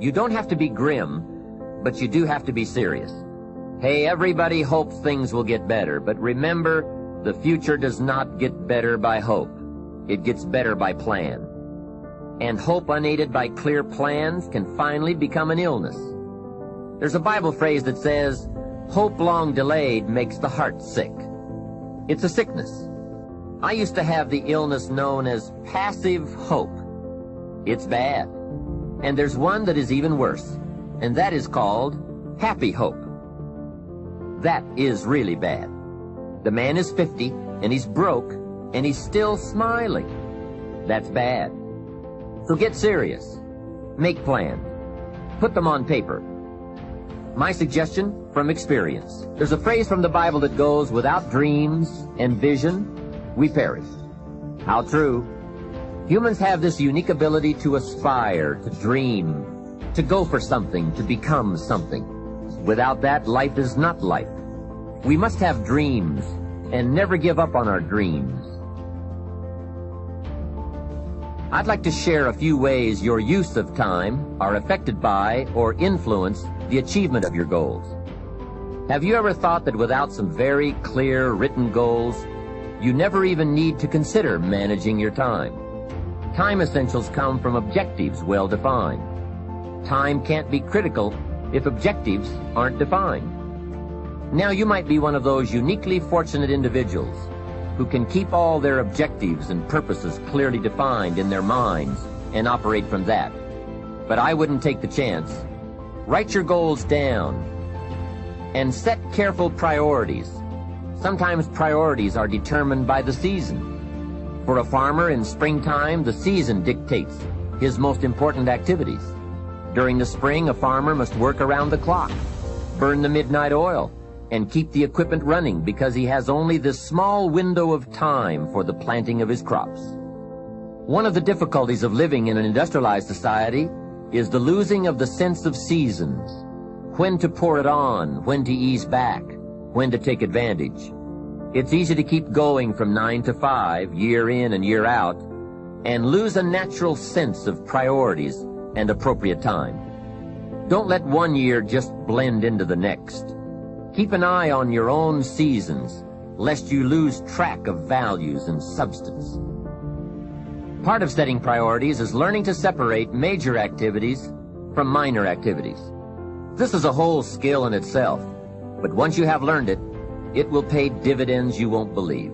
You don't have to be grim, but you do have to be serious. Hey, everybody hopes things will get better, but remember, the future does not get better by hope. It gets better by plan. And hope unaided by clear plans can finally become an illness. There's a Bible phrase that says, hope long delayed makes the heart sick. It's a sickness. I used to have the illness known as passive hope. It's bad. And there's one that is even worse, and that is called happy hope. That is really bad. The man is 50, and he's broke, and he's still smiling. That's bad. So get serious. Make plans. Put them on paper. My suggestion from experience. There's a phrase from the Bible that goes, without dreams and vision, we perish. How true. Humans have this unique ability to aspire, to dream, to go for something, to become something. Without that, life is not life. We must have dreams and never give up on our dreams. I'd like to share a few ways your use of time are affected by or influence the achievement of your goals. Have you ever thought that without some very clear written goals, you never even need to consider managing your time? Time essentials come from objectives well defined. Time can't be critical if objectives aren't defined. Now you might be one of those uniquely fortunate individuals who can keep all their objectives and purposes clearly defined in their minds and operate from that. But I wouldn't take the chance. Write your goals down and set careful priorities. Sometimes priorities are determined by the season. For a farmer in springtime, the season dictates his most important activities. During the spring, a farmer must work around the clock, burn the midnight oil, and keep the equipment running because he has only this small window of time for the planting of his crops. One of the difficulties of living in an industrialized society is the losing of the sense of seasons. When to pour it on, when to ease back, when to take advantage. It's easy to keep going from 9 to 5, year in and year out, and lose a natural sense of priorities and appropriate time. Don't let one year just blend into the next. Keep an eye on your own seasons, lest you lose track of values and substance. Part of setting priorities is learning to separate major activities from minor activities. This is a whole skill in itself, but once you have learned it, it will pay dividends you won't believe.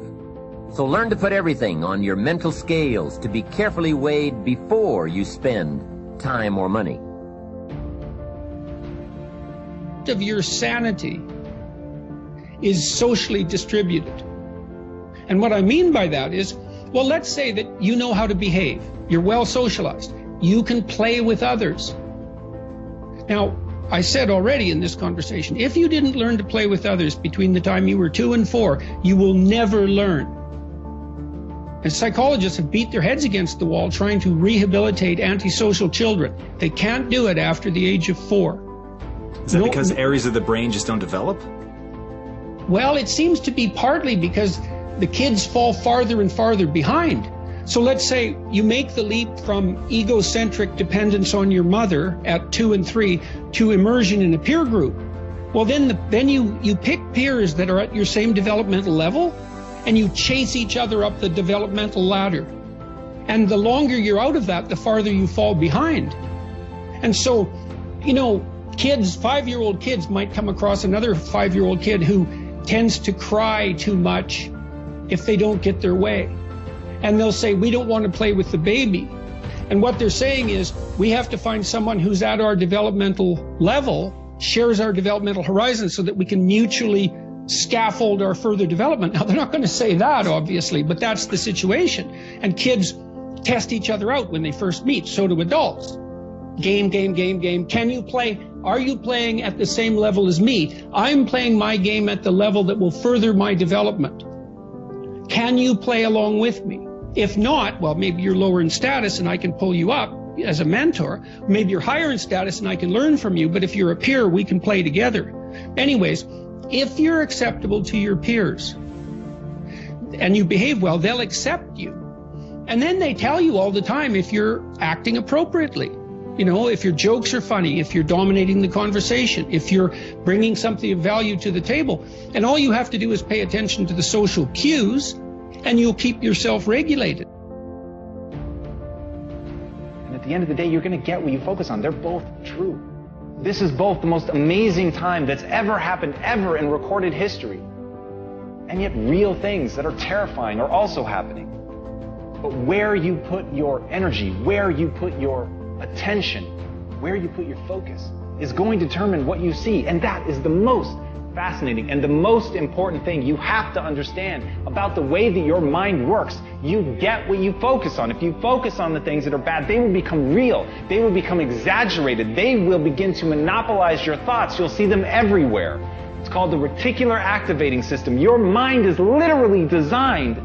So learn to put everything on your mental scales to be carefully weighed before you spend time or money. Of your sanity is socially distributed. And what I mean by that is, well, let's say that you know how to behave. You're well socialized. You can play with others. Now, I said already in this conversation, if you didn't learn to play with others between the time you were 2 and 4, you will never learn. And psychologists have beat their heads against the wall trying to rehabilitate antisocial children. They can't do it after the age of 4. Is that because areas of the brain just don't develop? Well, it seems to be partly because the kids fall farther and farther behind. So let's say you make the leap from egocentric dependence on your mother at 2 and 3 to immersion in a peer group. Well, then you pick peers that are at your same developmental level, and you chase each other up the developmental ladder. And the longer you're out of that, the farther you fall behind. And so, you know, kids, 5-year-old kids might come across another 5-year-old kid who tends to cry too much if they don't get their way. And they'll say, we don't want to play with the baby. And what they're saying is, we have to find someone who's at our developmental level, shares our developmental horizon, so that we can mutually scaffold our further development. Now, they're not going to say that, obviously, but that's the situation. And kids test each other out when they first meet. So do adults. Game. Can you play? Are you playing at the same level as me? I'm playing my game at the level that will further my development. Can you play along with me? If not, well, maybe you're lower in status and I can pull you up as a mentor. Maybe you're higher in status and I can learn from you, but if you're a peer, we can play together. Anyways, if you're acceptable to your peers and you behave well, they'll accept you. And then they tell you all the time if you're acting appropriately. You know, if your jokes are funny, if you're dominating the conversation, if you're bringing something of value to the table. And all you have to do is pay attention to the social cues, and you'll keep yourself regulated. And at the end of the day, you're going to get what you focus on. They're both true. This is both the most amazing time that's ever happened, ever in recorded history. And yet real things that are terrifying are also happening. But where you put your energy, where you put your attention, where you put your focus is going to determine what you see. And that is the most fascinating and the most important thing you have to understand about the way that your mind works. You get what you focus on. If you focus on the things that are bad, they will become real. They will become exaggerated. They will begin to monopolize your thoughts. You'll see them everywhere. It's called the reticular activating system. Your mind is literally designed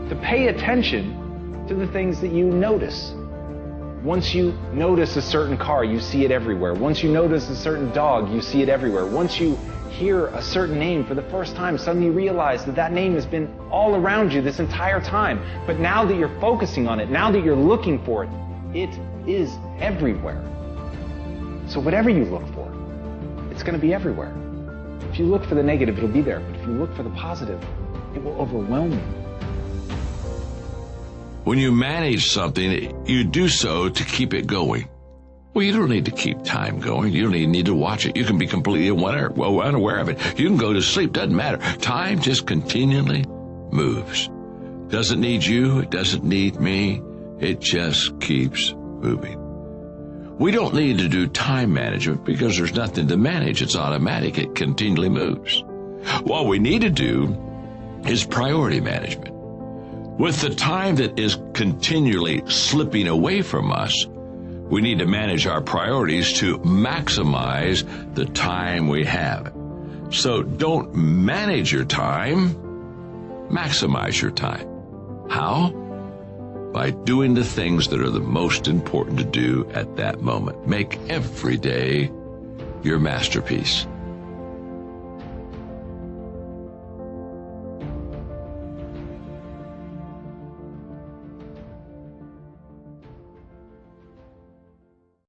to pay attention to the things that you notice. Once you notice a certain car, you see it everywhere. Once you notice a certain dog, you see it everywhere. Once you hear a certain name for the first time, suddenly you realize that that name has been all around you this entire time. But now that you're focusing on it, now that you're looking for it, it is everywhere. So whatever you look for, it's going to be everywhere. If you look for the negative, it'll be there. But if you look for the positive, it will overwhelm you. When you manage something, you do so to keep it going. Well, you don't need to keep time going. You don't even need to watch it. You can be completely unaware of it. You can go to sleep. Doesn't matter. Time just continually moves. Doesn't need you. It doesn't need me. It just keeps moving. We don't need to do time management because there's nothing to manage. It's automatic. It continually moves. What we need to do is priority management. With the time that is continually slipping away from us, we need to manage our priorities to maximize the time we have. So don't manage your time, maximize your time. How? By doing the things that are the most important to do at that moment. Make every day your masterpiece.